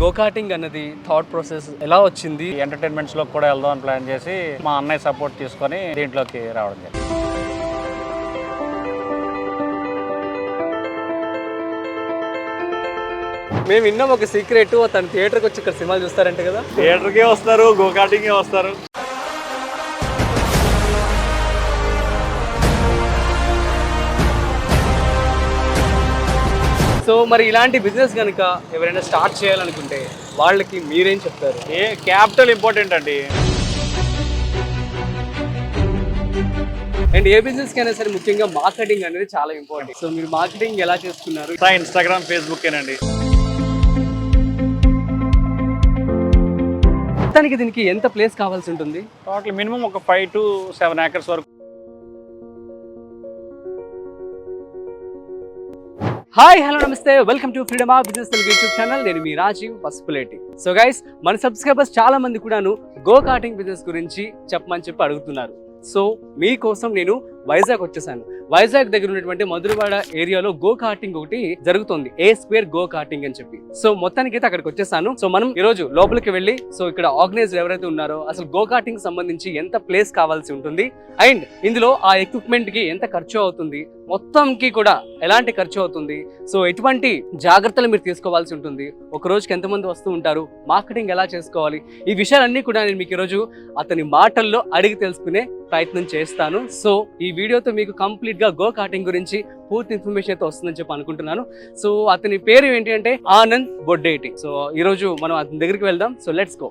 Go-karting అన్నది thought process ఎలా వచ్చింది? ఎంటర్టైన్మెంట్స్ లో కూడా వెళ్దాం అని ప్లాన్ చేసి మా అన్నయ్య సపోర్ట్ తీసుకొని దీంట్లోకి రావడం జరిగింది. మేము విన్నాం ఒక సీక్రెట్, తను థియేటర్కి వచ్చి ఇక్కడ సినిమాలు చూస్తారంట కదా? థియేటర్కే వస్తారు, గోకాటింగే వస్తారు. సో మరి ఇలాంటి బిజినెస్ కనుక ఎవరైనా స్టార్ట్ చేయాలనుకుంటే వాళ్ళకి మీరేం చెప్తారు? క్యాపిటల్ ఇంపార్టెంట్ అండి. అండ్ ఏ బిజినెస్ కైనా సరే ముఖ్యంగా మార్కెటింగ్ అనేది చాలా ఇంపార్టెంట్. సో మీరు మార్కెటింగ్ ఎలా చేసుకున్నారు? ఇన్స్టాగ్రామ్, ఫేస్బుక్ ఏనండి. మొత్తానికి దీనికి ఎంత ప్లేస్ కావాల్సి ఉంటుంది? టోటల్ మినిమం ఒక 5 to 7 acres వరకు. హాయ్, హలో, నమస్తే, welcome to freedom of business Telugu YouTube channel. నేను మీ రాజీవ్ పసుపులేటి. సో గైస్, మన సబ్స్క్రైబర్స్ చాలా మంది కూడాను గో కార్టింగ్ బిజినెస్ గురించి చెప్పమని అడుగుతున్నారు. సో మీకోసం నేను వైజాగ్ వచ్చేసాను. వైజాగ్ దగ్గర ఉన్నటువంటి మధురవాడ ఏరియాలో గో కార్టింగ్ ఒకటి జరుగుతుంది, ఏ స్క్వేర్ గో కార్టింగ్ అని చెప్పి. సో మొత్తానికి అయితే అక్కడికి వచ్చేసాను. సో మనం ఈ రోజు లోపలికి వెళ్ళి సో ఇక్కడ ఆర్గనైజర్ ఎవరైతే ఉన్నారో అసలు గో కార్టింగ్ సంబంధించి ఎంత ప్లేస్ కావాల్సి ఉంటుంది అండ్ ఇందులో ఆ ఎక్విప్మెంట్ కి ఎంత ఖర్చు అవుతుంది, మొత్తంకి కూడా ఎలాంటి ఖర్చు అవుతుంది, సో ఎటువంటి జాగ్రత్తలు మీరు తీసుకోవాల్సి ఉంటుంది, ఒక రోజుకి ఎంతమంది వస్తూ ఉంటారు, మార్కెటింగ్ ఎలా చేసుకోవాలి, ఈ విషయాలన్నీ కూడా నేను మీకు ఈరోజు అతని మాటల్లో అడిగి తెలుసుకునే ప్రయత్నం చేస్తాను. సో ఈ వీడియోతో మీకు కంప్లీట్ గా గో కార్టింగ్ గురించి పూర్తి ఇన్ఫర్మేషన్ అయితే వస్తుందని చెప్పి అనుకుంటున్నాను. సో అతని పేరు ఏంటి అంటే ఆనంద్ బొడ్డేటి. సో ఈ రోజు మనం అతని దగ్గరికి వెళ్దాం. So let's go.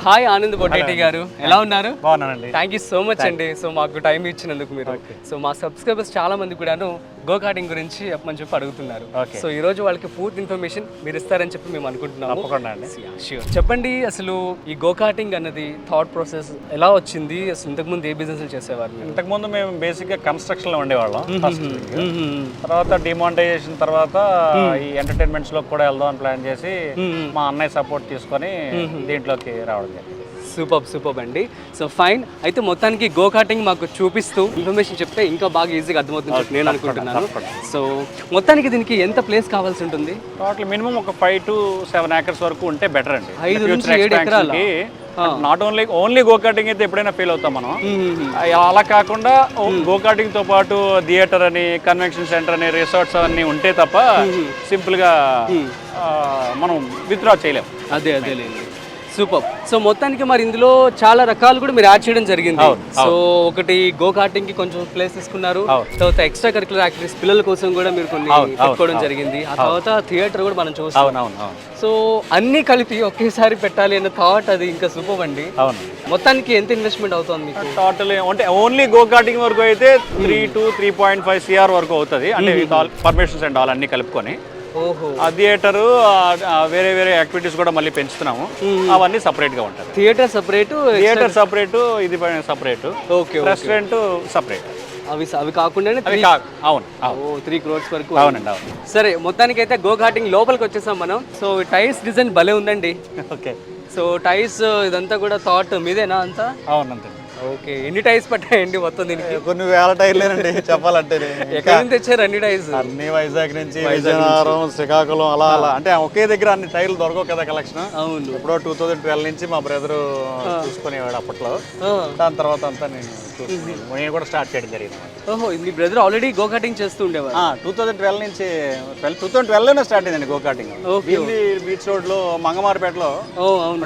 Hi Anand Boddeti గారు, ఎలా ఉన్నారు? బాగున్నానండి. థ్యాంక్ యూ సో మచ్ అండి. సో మాకు టైం ఇచ్చినందుకు మీరు. సో మా సబ్స్క్రైబర్స్ చాలా మంది కూడాను గో కార్టింగ్ గురించి చెప్పమని చెప్పి అడుగుతున్నారు. సో ఈ రోజు వాళ్ళకి పూర్తి ఇన్ఫర్మేషన్ మీరు ఇస్తారని చెప్పి మేము అనుకుంటున్నాము. చెప్పండి, అసలు ఈ గో కార్టింగ్ అన్నది థాట్ ప్రాసెస్ ఎలా వచ్చింది? అసలు ఇంతకుముందు ఏ బిజినెస్ చేసేవారు? ఇంతకుముందు మేము బేసిక్ గా కన్స్ట్రక్షన్ లో ఉండేవాళ్ళం. తర్వాత డిమానిటైజేషన్ తర్వాత ఈ ఎంటర్టైన్మెంట్స్ లో కూడా వెళ్దాం అని ప్లాన్ చేసి మా అన్నయ్య సపోర్ట్ తీసుకొని దీంట్లోకి రావడం జరిగింది. సూపర్ అండి. సో ఫైన్, అయితే మొత్తానికి గో కార్టింగ్ మాకు చూపిస్తూ ఇన్ఫర్మేషన్ చెప్తే ఇంకా బాగా ఈజీగా అర్థమవుతుంది నేను అనుకుంటున్నాను. సో మొత్తానికి దీనికి ఎంత ప్లేస్ కావాల్సి ఉంటుంది? టోటల్ మినిమం ఒక 5 to 7 acres వరకు ఉంటే బెటర్ అండి. 5 నుంచి 7 ఎకరాలు. నాట్ ఓన్లీ గో కార్టింగ్ అయితే ఎప్పుడైనా ఫెయిల్ అవుతాం మనం. అలా కాకుండా గో కార్టింగ్ తో పాటు థియేటర్ అని, కన్వెన్షన్ సెంటర్ అని, రిసార్ట్స్ అవన్నీ ఉంటే తప్ప సింపుల్ గా మనం విత్డ్రా చేయలేము. అదే సూపర్. సో మొత్తానికి మరి ఇందులో చాలా రకాలు కూడా మీరు యాడ్ చేయడం జరిగింది. సో ఒకటి గో కార్టింగ్ కి కొంచెం ప్లేస్ తీసుకున్నారు, తర్వాత ఎక్స్ట్రా కరికులర్ యాక్టివిటీస్ పిల్లల కోసం కూడా మీరు కొన్ని పెట్టుకోవడం జరిగింది. ఆ తర్వాత థియేటర్ కూడా మనం చూస్తాం. సో అన్ని కలిపి ఒకేసారి పెట్టాలి అన్న థాట్, అది ఇంకా సూపర్ అండి. మొత్తానికి ఎంత ఇన్వెస్ట్మెంట్ అవుతుంది మీకు? టోటల్ అంటే ఓన్లీ గో కార్టింగ్ వరకు అయితే 3 to 3.5 CR వరకు అవుతుంది, అంటే పర్మిషన్స్ అండ్ ఆల్ అన్ని కలుపుకొని. ఆ థియేటర్ వేరే యాక్టివిటీస్ కూడా మళ్ళీ పెంచుతున్నాము, అవన్నీ సపరేట్ గా ఉంటాయి. థియేటర్ సపరేట్, ఇది సపరేట్, రెస్టారెంట్ సపరేట్. అవి కాకుండా 3 crores వరకు. అవునండి. సరే, మొత్తానికి అయితే గో కార్టింగ్ లోపలికి వచ్చేసాం మనం. సో టైర్స్ డిజైన్ భలే ఉందండి. ఓకే. సో టైర్స్ ఇదంతా కూడా థాట్ మీదేనా అంతా? అవునంతే. ఓకే, ఎన్ని టైర్స్ పట్టాయండి మొత్తం దీనికి? కొన్ని వేల టైర్లేనండి చెప్పాలంటే. ఎక్కడి నుంచి తెచ్చారు అన్ని టైర్స్? అన్ని వైజాగ్ నుంచి, విజయనగరం, శ్రీకాకుళం, అలా అంటే ఒకే దగ్గర అన్ని టైర్లు దొరకవు కదా కలెక్షన్. అవును. ఎప్పుడో 2012 నుంచి మా బ్రదర్ చూసుకునేవాడు అప్పట్లో. దాని తర్వాత అంతా నేను కూడా స్టార్ట్ చేయడం జరిగింది. ఓహో, మీ బ్రదర్ ఆల్రెడీ గో కార్టింగ్ చేస్తూ ఉండేవారు? 2012 నుంచి 2012లోనే స్టార్ట్ అయిందండి గో కార్టింగ్. బీచ్ రోడ్ లో మంగమారిపేటలో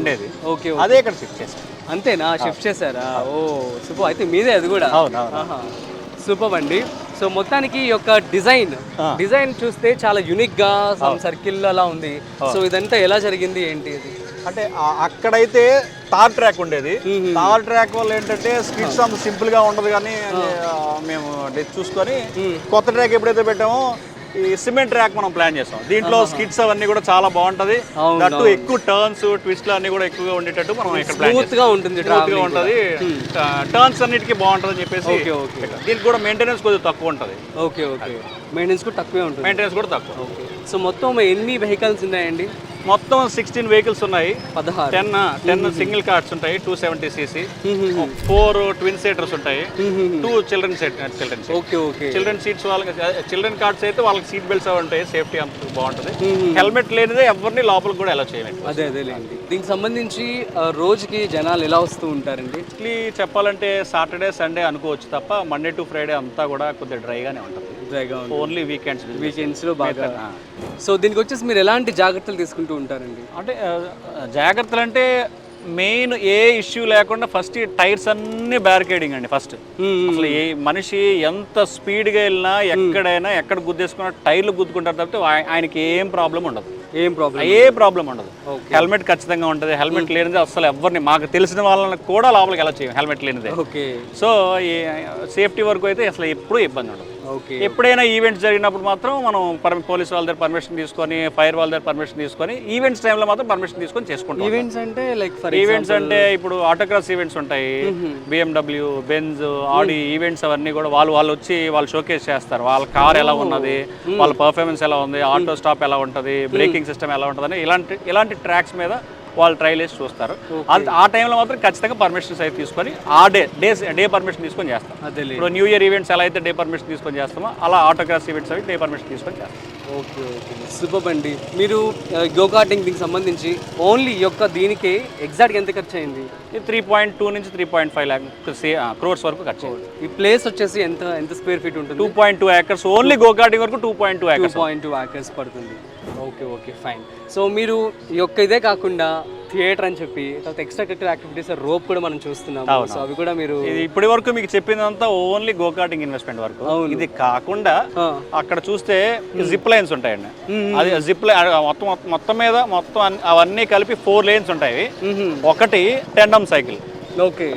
ఉండేది. ఓకే, అదే ఇక్కడ షిఫ్ట్ చేశాను. అంతేనా? షిఫ్ట్ చేశారా? ఓ సూపర్, అయితే మీదే అది కూడా. సూపర్ అండి. సో మొత్తానికి ఈ యొక్క డిజైన్ చూస్తే చాలా యూనిక్ గా సర్కిల్ అలా ఉంది. సో ఇదంతా ఎలా జరిగింది ఏంటి? అది అంటే అక్కడైతే తార్ ట్రాక్ ఉండేది. తార్ ట్రాక్ వల్ల ఏంటంటే స్కిట్స్ అంత సింపుల్ గా ఉండదు, కానీ మేము చూసుకొని కొత్త ట్రాక్ ఎప్పుడైతే పెట్టామో ఈ సిమెంట్ ట్రాక్ మనం ప్లాన్ చేస్తాం. దీంట్లో స్కిట్స్ అవన్నీ కూడా చాలా బాగుంటది, దట్టు ఎక్కువ టర్న్స్, ట్విస్ట్లు అన్ని కూడా ఎక్కువగా ఉండేటట్టు మనం ఇక్కడ ప్లాన్ చేస్తాం. స్మూత్ గా ఉంటుంది, టర్న్స్ అన్నిటికీ బాగుంటది అని చెప్పేసి. దీనికి కూడా మెయింటెనెన్స్ కొద్దిగా తక్కువ ఉంటది. మెయింటెనెన్స్ కూడా తక్కువే ఉంటుంది. మెయింటెనెన్స్ కూడా తక్కువ. సో మొత్తం ఎన్ని వెహికల్స్ ఉన్నాయండి? మొత్తం 16 వెహికల్స్ ఉన్నాయి. 16. 10 సింగిల్ కార్స్ ఉంటాయి 270cc, 4 ట్విన్ సీటర్స్ ఉంటాయి, 2 children okay okay. Children seats వాళ్ళకి, చిల్డ్రన్ కార్డ్స్ అయితే వాళ్ళకి సీట్ బెల్ట్స్ అవి ఉంటాయి, సేఫ్టీ అంత బాగుంటుంది. హెల్మెట్ లేనిదే ఎవరిని లోపలికి కూడా ఎలా చేయండి. అదేలేండి. దీనికి సంబంధించి రోజుకి జనాలు ఎలా వస్తూ ఉంటారండి? యాక్చువల్లీ చెప్పాలంటే సాటర్డే సండే అనుకోవచ్చు తప్ప మండే టు ఫ్రైడే అంతా కూడా కొద్దిగా డ్రైగానే ఉంటుంది. ఓన్లీ వీకెండ్స్ లో బాగా. సో దీనికి వచ్చేసి మీరు ఎలాంటి జాగ్రత్తలు తీసుకుంటూ ఉంటారండి? అంటే జాగ్రత్తలు అంటే మెయిన్ ఏ ఇష్యూ లేకుండా ఫస్ట్ టైర్స్ అన్ని బ్యారికేడింగ్ అండి. ఫస్ట్ అసలు ఏ మనిషి ఎంత స్పీడ్గా వెళ్ళినా ఎక్కడ గుద్దేసుకున్నా టైర్లు గుద్దుకుంటారు తప్పితే ఆయనకి ఏం ప్రాబ్లం ఉండదు. ఏ ప్రాబ్లం ఉండదు. హెల్మెట్ ఖచ్చితంగా ఉంటుంది. హెల్మెట్ లేనిదే అసలు ఎవరిని, మాకు తెలిసిన వాళ్ళని కూడా లోపలికి ఎలా చేయం హెల్మెట్ లేనిదే. సో ఈ సేఫ్టీ వరకు అయితే అసలు ఎప్పుడూ ఇబ్బంది ఉండదు. ఎప్పుడైనా ఈవెంట్స్ జరిగినప్పుడు మాత్రం మనం పోలీస్ వాళ్ళ దగ్గర పర్మిషన్ తీసుకొని, ఫైర్ వాళ్ళ దగ్గర పర్మిషన్ తీసుకొని, ఈవెంట్స్ టైంలో మాత్రం పర్మిషన్ తీసుకొని చేసుకుంటాం. ఈవెంట్స్ అంటే ఇప్పుడు ఆటోక్రాస్ ఈవెంట్స్ ఉంటాయి, BMW, బెంజ్, ఆడి ఈవెంట్స్ అవన్నీ కూడా వాళ్ళు వచ్చి వాళ్ళు షోకేస్ చేస్తారు. వాళ్ళ కార్ ఎలా ఉన్నది, వాళ్ళ పర్ఫార్మెన్స్ ఎలా ఉంది, ఆటో స్టాప్ ఎలా ఉంటుంది, బ్రేకింగ్ సిస్టమ్ ఎలా ఉంటుంది అని ఇలాంటి ట్రాక్స్ మీద వాళ్ళు ట్రైల్ వేసి చూస్తారు. ఆ టైంలో మాత్రం ఖచ్చితంగా పర్మిషన్స్ అయితే తీసుకొని ఆ డే పర్మిషన్ తీసుకొని చేస్తాం. ఇప్పుడు న్యూ ఇయర్ ఈవెంట్స్ ఎలా అయితే డే పర్మిషన్ తీసుకొని చేస్తామో అలా ఆటోగ్రాఫ్ ఈవెంట్స్ అవి డే పర్మిషన్ తీసుకొని చేస్తాం. ఓకే ఓకే, సూపర్ అండి. మీరు గో కార్టింగ్ దీనికి సంబంధించి ఓన్లీ దీనికి ఎగ్జాక్ట్గా ఎంత ఖర్చు అయింది? 3.2 నుంచి 3.5 crores వరకు ఖర్చు అయింది. ఈ ప్లేస్ వచ్చేసి ఎంత స్క్వేర్ ఫీట్ ఉంటుంది? 2.2 acres. ఓన్లీ గో కార్టింగ్ వరకు 2.2 acres పడుతుంది. Okay okay, fine. సో మీరు ఇదే కాకుండా థియేటర్ అని చెప్పి తర్వాత ఎక్స్ట్రా కరిక్యులర్ యాక్టివిటీస్ రోప్ కూడా మనం చూస్తున్నాం. సో అవి కూడా మీరు ఇప్పటి వరకు మీకు చెప్పిందంతా ఓన్లీ గో కార్టింగ్ ఇన్వెస్ట్మెంట్ వరకు. ఇది కాకుండా అక్కడ చూస్తే జిప్ లైన్స్ ఉంటాయండి. అది జిప్ లైన్ మొత్తం అవన్నీ కలిపి 4 lanes ఉంటాయి. ఒకటి tandem cycle,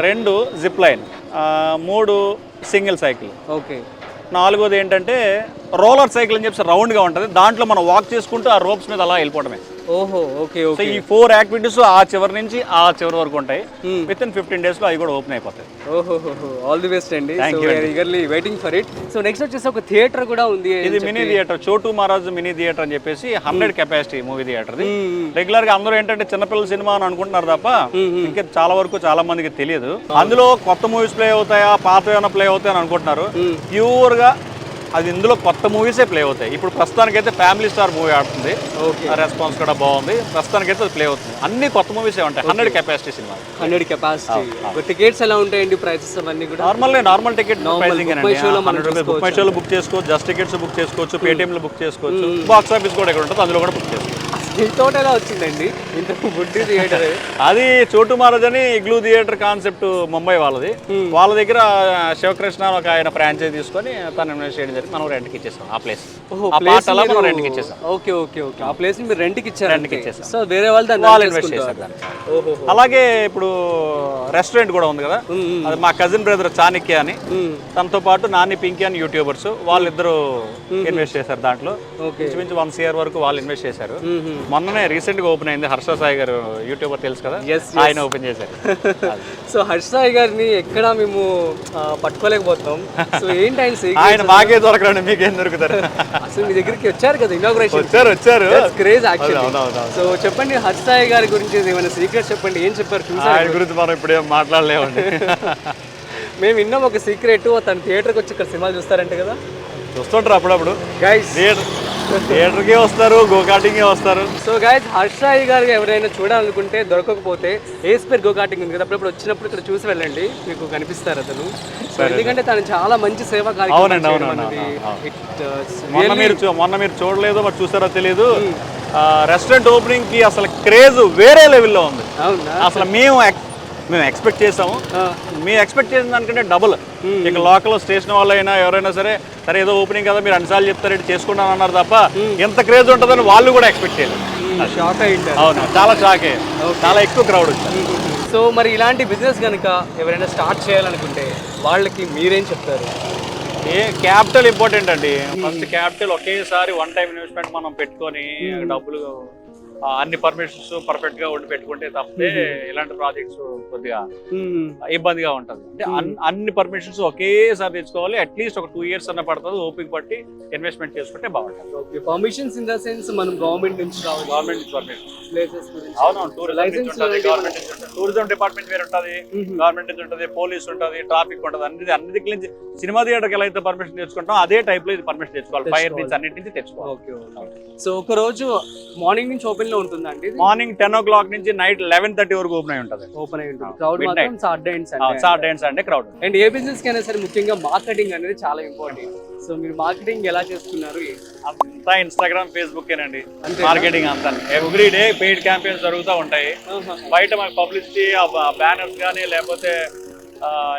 2 zip line, 3 single cycle, 4వది ఏంటంటే రోలర్ సైకిల్ అని చెప్పి రౌండ్గా ఉంటుంది. దాంట్లో మనం వాక్ చేసుకుంటూ ఆ రోప్స్ మీద అలా వెళ్ళిపోవడమే. ఓహో, ఓకే ఓకే. ఈ 4 యాక్టివిటీస్ ఆ చివరి నుంచి ఆ చివరి వరకు ఉంటాయి. విత్ ఇన్ 15 days లో అవి కూడా ఓపెన్ అయిపోతాయి. ఓహో, ఆల్ ది బెస్ట్ అండి. So we are eagerly waiting for it. So next వచ్చేసి ఒక థియేటర్ కూడా ఉంది. ఇది మినీ థియేటర్, చోటు మహారాజ్ మినీ థియేటర్ అని చెప్పేసి 100 capacity మూవీ థియేటర్. రెగ్యులర్ గా అందరూ ఏంటంటే చిన్నపిల్లల సినిమా అని అనుకుంటున్నారు తప్ప ఇంకా చాలా మందికి తెలియదు. అందులో కొత్త మూవీస్ ప్లే అవుతాయా, పాత ఏమైనా ప్లే అవుతాయని అనుకుంటున్నారు. ప్యూర్ గా అది ఇందులో కొత్త మూవీసే ప్లే అవుతాయి. ఇప్పుడు ప్రస్తుతానికైతే ఫ్యామిలీ స్టార్ మూవీ ఆడుతుంది, రెస్పాన్స్ కూడా బాగుంది. ప్రస్తుతానికైతే అది ప్లే అవుతుంది. అన్ని కొత్త మూవీసే ఉంటాయి. 100 capacity సినిమా. 100 capacity. టికెట్స్ ఎలా ఉంటాయండి? ప్రైసెస్ అవన్నీ కూడా నార్మల్ టికెట్ ప్రైసింగ్ అండి. 100 రూపీస్ బుక్ మై షోలో బుక్ చేసుకోవచ్చు, జస్ట్ టికెట్స్ బుక్ చేసుకోవచ్చు, పేటిఎంలో బుక్ చేసుకోవచ్చు, బాక్స్ ఆఫీస్ కూడా ఎక్కడ ఉంటుంది అందులో కూడా బుక్ చేసుకోవచ్చు. తోట ఎలా వచ్చిందండి ఇంత బుడ్డి థియేటర్? అది చోటు మహారాజ్ అని ఇగ్లూ థియేటర్ కాన్సెప్ట్ ముంబై వాళ్ళది. వాళ్ళ దగ్గర శివకృష్ణ ఒక ఆయన ఫ్రాంచైజ్ తీసుకొని తను ఇన్వెస్ట్ చేయడం జరిగింది. మనం రెంట్కి ఇచ్చేసాం ఆ ప్లేస్. మనం రెంట్కి ఇచ్చేసాం. Okay okay okay. ఆ ప్లేస్ మీరు రెంట్కి ఇచ్చారు? రెంట్కి ఇచ్చేసాం. సో వేరే వాళ్ళు ఇన్వెస్ట్ చేశారు. అలాగే ఇప్పుడు రెస్టారెంట్ కూడా ఉంది కదా, అది మా కజిన్ బ్రదర్ చాణక్య అని, తనతో పాటు నాని పింకీ అని యూట్యూబర్స్ వాళ్ళిద్దరు ఇన్వెస్ట్ చేశారు. దాంట్లో ఇంచుమించు 1 year వరకు వాళ్ళు ఇన్వెస్ట్ చేశారు. మొన్ననే రీసెంట్ గా ఓపెన్ అయింది. హర్ష సాయి గారు యూట్యూబర్ తెలుసు కదా, ఆయన ఓపెన్ చేశారు. సో హర్ష సాయి గారిని ఎక్కడ మేము పట్టుకోలేకపోతాం. సో ఏంటి ఆయన మాకే దొరకరండి, మీకేం దొరుకుతారు? అసలు మీ దగ్గరికి వచ్చారు కదా ఇనాగ్రేషన్, వచ్చారు. Craze actually. సో చెప్పండి హర్ష సాయి గారి గురించి ఏమైనా సీక్రెట్ చెప్పండి. ఏం చెప్పారు? ఆయన గురించి మనం ఇప్పుడు ఏం మాట్లాడలేమండి. మేము విన్నాం ఒక సీక్రెట్, తన థియేటర్కి వచ్చి ఇక్కడ సినిమాలు చూస్తారంటే కదా? చూస్తుంటారు అప్పుడప్పుడు. గైస్ థియేటర్కే వస్తారు, గో కార్టింగ్కే వస్తారు. సో గైస్ హర్షాయి గారు ఎవరైనా చూడాలనుకుంటే దొరకకపోతే ఏస్పేర్ గో కార్టింగ్ ఉంది కదా, అప్పుడప్పుడు వచ్చినప్పుడు ఇక్కడ చూసి వెళ్ళండి, మీకు కనిపిస్తారు అతను. ఎందుకంటే తను చాలా మంచి సేవా కార్యక్రమం. మొన్న మీరు చూడలేదో మరి చూసారో తెలియదు, రెస్టారెంట్ ఓపెనింగ్ కి అసలు క్రేజ్ వేరే లెవెల్లో ఉంది. అసలు మేము ఎక్స్పెక్ట్ చేసాము, మేము ఎక్స్పెక్ట్ చేసిన దానికంటే డబుల్. ఇక లోకల్ స్టేషన్ వాళ్ళు అయినా ఎవరైనా సరే ఏదో ఓపెనింగ్ కదా మీరు అన్నిసార్లు చెప్తారు చేసుకుంటాను అన్నారు తప్ప ఎంత క్రేజ్ ఉంటుందని వాళ్ళు కూడా ఎక్స్పెక్ట్ చేయలేదు. షాక్ అయ్యింది. అవును, చాలా షాక్ అయ్యారు. చాలా ఎక్కువ క్రౌడ్ వచ్చింది. సో మరి ఇలాంటి బిజినెస్ కనుక ఎవరైనా స్టార్ట్ చేయాలనుకుంటే వాళ్ళకి మీరేం చెప్తారు? క్యాపిటల్ ఇంపార్టెంట్ అండి. ఫస్ట్ క్యాపిటల్ ఒకేసారి వన్ టైం ఇన్వెస్ట్మెంట్ మనం పెట్టుకొని డబ్బులు అన్ని పర్మిషన్స్ పర్ఫెక్ట్ గా ఉండి పెట్టుకుంటే తప్పితే ఇలాంటి ప్రాజెక్ట్స్ కొద్దిగా ఇబ్బందిగా ఉంటది. అంటే అన్ని పర్మిషన్స్ ఒకేసారి తెచ్చుకోవాలి. అట్లీస్ట్ ఒక 2 years అన్న పడుతుంది. ఓపిక పట్టి ఇన్వెస్ట్మెంట్ చేసుకుంటే బాగుంటుంది. Okay, permissions in the sense మనం గవర్నమెంట్ నుంచి కావాలి, గవర్నమెంట్ నుంచి పర్మిషన్, ప్లేసెస్ గురించి. అవునవును, టూరిజం డిపార్ట్మెంట్ వేరు ఉంటుంది, గవర్నమెంట్ నుంచి ఉంటుంది, పోలీస్ ఉంటుంది, ట్రాఫిక్ ఉంటుంది, అన్ని దిక్కుల నుంచి. సినిమా థియేటర్కి ఎలా అయితే పర్మిషన్ తెచ్చుకుంటాం అదే టైప్ లో ఇది పర్మిషన్ తెచ్చుకోవాలి. ఫైర్ నుంచి అన్నిటి నుంచి తెచ్చుకోవాలి. ఓకే. సో ఒక రోజు మార్నింగ్ నుంచి ఓపెన్ లో ఉంటుందండి? మార్నింగ్ 10 o'clock నుంచి నైట్ 11:30 వరకు ఓపెన్ అయి ఉంటుంది. ఓపెన్ అయి ఉంటుంది. క్రౌడ్ మాత్రం Saturday and Sunday crowd. And A business కైనా సరే ముఖ్యంగా మార్కెటింగ్ అనేది చాలా ఇంపార్టెంట్. సో మీరు మార్కెటింగ్ ఎలా చేస్తున్నారు? అంతా ఇన్స్టాగ్రామ్, ఫేస్బుక్ ఏనండి మార్కెటింగ్ అంతా. ఎవ్రీ డే పెయిడ్ క్యాంపెయిన్స్ జరుగుతూ ఉంటాయి. బయట మాకు పబ్లిసిటీ బ్యానర్స్ కానీ లేకపోతే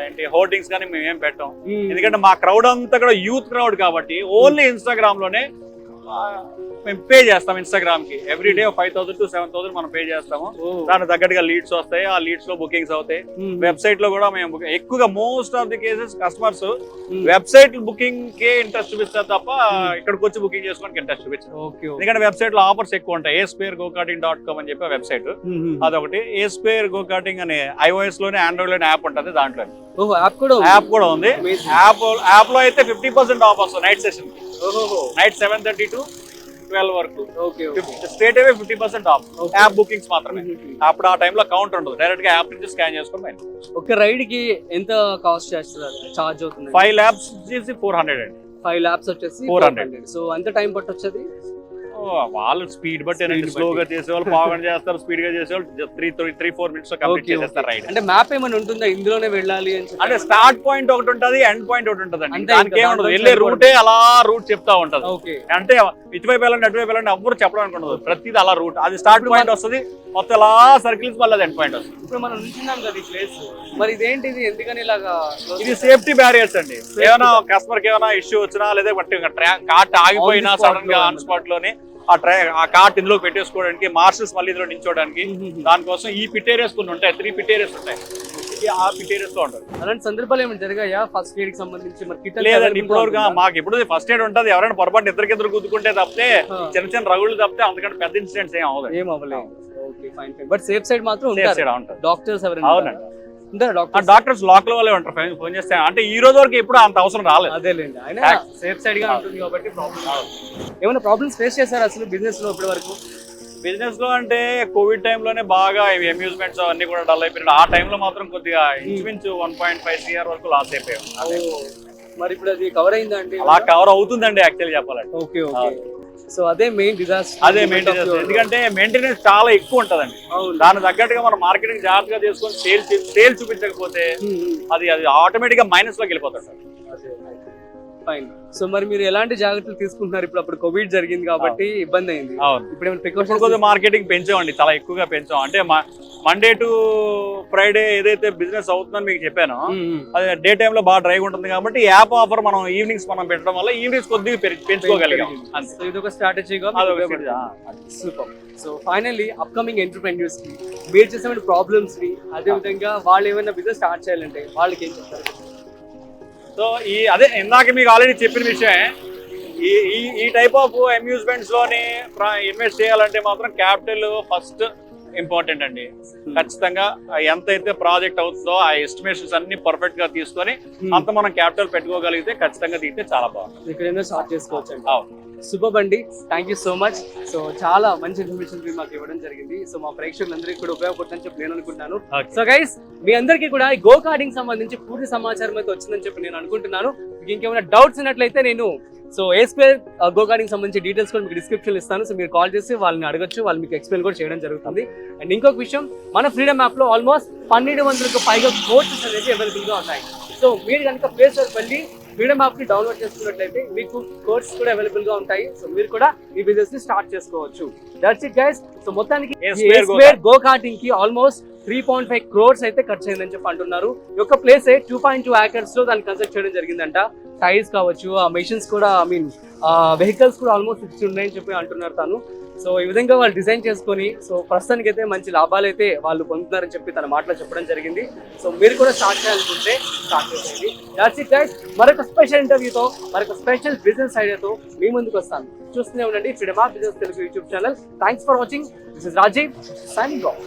ఏంటి హోర్డింగ్స్ కానీ మేము ఏం పెట్టాం. ఎందుకంటే మా క్రౌడ్ అంతా కూడా యూత్ క్రౌడ్ కాబట్టి ఓన్లీ ఇన్స్టాగ్రామ్ లోనే మేము పే చేస్తాం. ఇన్స్టాగ్రామ్ కి ఎవ్రీ డే 5,000 to 7,000 మనం పే చేస్తాము. దానికి తగ్గట్టుగా లీడ్స్ వస్తాయి, ఆ లీడ్స్ లో బుకింగ్స్ అవుతాయి. వెబ్సైట్ లో కూడా మేము ఎక్కువగా most of the cases customers website booking K interest చూపిస్తారు తప్ప ఇక్కడికి వచ్చి బుకింగ్ చేసుకోవడానికి ఇంట్రెస్ట్ చూపించారు. ఎందుకంటే వెబ్సైట్ లో ఆఫర్స్ ఎక్కువ ఉంటాయి. asparegokarting.com అని చెప్పి వెబ్సైట్, అదొకటి. asparegokarting అనే iOS లోనే ఆండ్రాయిడ్ లోనే యాప్ ఉంటుంది. దాంట్లో యాప్ కూడా ఉంది. యాప్ లో అయితే 50% ఆఫ్ వస్తుంది నైట్ సెషన్, నైట్ 7:30 to 12 వరకు straight away 50% of. App bookings మాత్రమే. అప్పుడు ఆ టైంలో కౌంట్ ఉండదు, డైరెక్ట్ గా యాప్ నుంచి స్కాన్ చేసుకుని ఒక రైడ్ కి ఎంత కాస్ట్ చేస్తారు, చార్జ్ అవుతుంది? 5 laps వచ్చేసి 400 అండి. 5 laps వచ్చేసి 400. సో ఎంత టైం పట్టొచ్చది? వాళ్ళు స్పీడ్ బట్టి స్లోగా చేసేవాళ్ళు పావుగంట చేస్తారు, స్పీడ్ గా చేసేవాళ్ళు 3-4 minutes లో కంప్లీట్ చేసేస్తారు రైడ్. అంటే మ్యాప్ ఏమైనా ఉంటుందా ఇందులోనే వెళ్ళాలి అని? అంటే స్టార్ట్ పాయింట్ ఒకటి ఉంటుంది, ఎండ్ పాయింట్ ఒకటి ఉంటుంది అండి. దానికి ఏముండదు, వెళ్ళే రూటే అలా రూట్ చెప్తా ఉంటది. అంటే ఇటువైపు వెళ్ళండి అటువైపు వెళ్ళండి ఎవ్వరు చెప్పడానికి ఉండదు, ప్రతిది అలా రూట్. అది స్టార్ట్ పాయింట్ వస్తుంది, మొత్తం అలా సర్కిల్స్ మళ్ళీ ఎండ్ పాయింట్ వస్తుంది. ఇప్పుడు మనం నుంచున్నాం కదా ఈ ప్లేస్, మరి ఇదేంటిది, ఎందుకని ఇలాగా? ఇది సేఫ్టీ బ్యారియర్స్ అండి. ఏమైనా కస్టమర్ కి ఏమైనా ఇష్యూ వచ్చినా లేదా కార్ట్ ఆగిపోయినా సడన్ గా ఆన్ స్పాట్ లోనే ఆ కార్ట్ ఇందులో పెట్టేసుకోవడానికి, మార్షల్స్ మళ్ళీ ఇందులో నించోడానికి, దానికోసం ఈ పిట్ ఏరియాస్ కొన్ని ఉంటాయి. 3 pit areas ఉంటాయి. ఆ పిట్ ఏరియాస్ లో ఉంటుంది. అలాంటి సందర్భాలు ఏమైనా జరిగాయా ఫస్ట్ ఎయిడ్ కి సంబంధించి? లేదండి, ఇప్పుడు మాకు ఇప్పుడు ఫస్ట్ ఎయిడ్ ఉంటుంది. ఎవరైనా పొరపాటు ఇద్దరు గుద్దుకుంటే తప్పితే, చిన్న రగుళ్ళు తప్పితే అంతకంటే పెద్ద ఇన్సిడెంట్స్ ఏం అవ్వలేదు. బట్ సేఫ్ సైడ్ మాత్రం డాక్టర్స్ ఎవరైనా? అవునండి, డాక్టర్స్ లోకల్ వాళ్ళే ఉంటారు. ఫోన్ చేస్తే అంటే ఈ రోజు వరకు ఎప్పుడు అంత అవసరం రాలేదు. అదేలేండి, ఆయన సేఫ్ సైడ్ గా ఉంటుంది కాబట్టి ఏమైనా ప్రాబ్లమ్స్ ఫేస్ చేశారు అసలు బిజినెస్ లో ఇప్పటి వరకు? బిజినెస్ లో అంటే కోవిడ్ టైంలోనే బాగా అమ్యూజ్మెంట్స్ అన్ని కూడా డల్ అయిపోయినాయి. ఆ టైంలో మాత్రం కొద్దిగా ఇంచుమించు 1.5 CR వరకు లాస్ అయిపోయాం. మరి ఇప్పుడు అది కవర్ అయిందా అండి? అలా కవర్ అవుతుందండి యాక్చువల్లీ చెప్పాలంటే. ఓకే. సో అదే మెయిన్ డిజాస్టర్. ఎందుకంటే మెయింటెనెన్స్ చాలా ఎక్కువ ఉంటదండి. దాని తగ్గట్టుగా మనం మార్కెటింగ్ జాగ్రత్తగా చేసుకొని సేల్ చూపించకపోతే అది ఆటోమేటిక్ గా మైనస్ లోకి వెళ్ళిపోతుంది. ఫైన్. సో మరి మీరు ఎలాంటి జాగ్రత్తలు తీసుకుంటున్నారు? ఇప్పుడు అప్పుడు కోవిడ్ జరిగింది కాబట్టి ఇబ్బంది అయింది. ఇప్పుడు ఏమైనా ప్రికాషన్స్? మార్కెటింగ్ పెంచామండి, చాలా ఎక్కువగా పెంచాం. అంటే మండే టు ఫ్రైడే ఏదైతే బిజినెస్ అవుతుందని మీకు చెప్పానో, అది డే టైమ్ లో బాగా డ్రైవ్ ఉంటుంది కాబట్టి యాప్ ఆఫర్ మనం ఈవినింగ్స్ మనం పెట్టడం వల్ల ఈవినింగ్స్ కొద్దిగా పెంచుకోగలిగాం. ఇది ఒక స్ట్రాటజీగా. Super. So finally upcoming entrepreneurs కి మీరు చేసే ప్రాబ్లమ్స్ ని, అదే విధంగా వాళ్ళు ఏమైనా బిజినెస్ స్టార్ట్ చేయాలంటే వాళ్ళకి ఏం చెప్తారు? సో అదే ఇందాక మీకు ఆల్రెడీ చెప్పిన విషయమే, ఈ టైప్ ఆఫ్ అమ్యూజ్మెంట్స్ లోని ఇన్వెస్ట్ చేయాలంటే మాత్రం క్యాపిటల్ ఫస్ట్ ఇంపార్టెంట్ అండి. ఖచ్చితంగా ఎంతైతే ప్రాజెక్ట్ అవుతుందో ఆ ఎస్టిమేషన్స్ అన్ని పర్ఫెక్ట్ గా తీసుకొని అంత మనం క్యాపిటల్ పెట్టుకోగలిగితే ఖచ్చితంగా దిగితే చాలా బాగుంటుంది. ఇక్కడ స్టార్ట్ చేసుకోవచ్చు. సూపర్ అండి, thank you so much. So చాలా మంచి ఇన్ఫర్మేషన్ మాకు ఇవ్వడం జరిగింది. సో మా ప్రేక్షకులందరికీ కూడా ఉపయోగపడుతుందని చెప్పి నేను అనుకుంటున్నాను. సో గైస్, మీ అందరికీ కూడా ఈ గో కార్డింగ్ సంబంధించి పూర్తి సమాచారం అయితే వచ్చిందని చెప్పి నేను అనుకుంటున్నాను. మీకు ఇంకేమైనా డౌట్స్ ఉన్నట్లయితే నేను A-Square గో కార్డింగ్ సంబంధించి డీటెయిల్స్ కూడా మీకు డిస్క్రిప్షన్ ఇస్తాను. సో మీరు కాల్ చేసి వాళ్ళని అడగచ్చు, వాళ్ళు మీకు ఎక్స్ప్లెయిన్ కూడా చేయడం జరుగుతుంది. అండ్ ఇంకొక విషయం, మన ఫ్రీడమ్ యాప్ లో ఆల్మోస్ట్ 1200కు పైగా కోర్సెస్ అనేది అవైలబుల్ గా ఉన్నాయి. సో మీరు కనుక ప్లే స్టోర్ వెళ్ళి ఫ్రీడమ్ యాప్ ని డౌన్లోడ్ చేసుకున్నట్లయితే మీకు కోర్సెస్ కూడా అవైలబుల్ గా ఉంటాయి. సో మీరు కూడా ఈ బిజినెస్ ని స్టార్ట్ చేసుకోవచ్చు. That's it guys. సో మొత్తానికి A-Square గో కార్టింగ్ కి ఆల్మోస్ట్ 3.5 crores అయితే ఖర్చు అయిందని చెప్పి అంటున్నారు. ఈ యొక్క ప్లేస్ 2.2 acres లో దాన్ని కన్స్ట్రక్ట్ చేయడం జరిగిందంట. టైర్స్ కావచ్చు, ఆ మెషిన్స్ కూడా, వెహికల్స్ కూడా ఆల్మోస్ట్ 60 ఉన్నాయని చెప్పి అంటున్నారు తను. సో ఈ విధంగా వాళ్ళు డిజైన్ చేసుకొని సో ప్రస్తుతానికి అయితే మంచి లాభాలు అయితే వాళ్ళు పొందుతున్నారని చెప్పి తన మాటలో చెప్పడం జరిగింది. సో మీరు కూడా స్టార్ట్ చేయాలనుకుంటే స్టార్ట్ చేసేయండి. That's it guys. మరొక స్పెషల్ ఇంటర్వ్యూతో మరొక స్పెషల్ బిజినెస్ ఐడియాతో మీ ముందుకు వస్తాను. చూస్తూనే ఉండండి freedom of business Telugu YouTube channel. Thanks for watching. This is Rajiv signing of.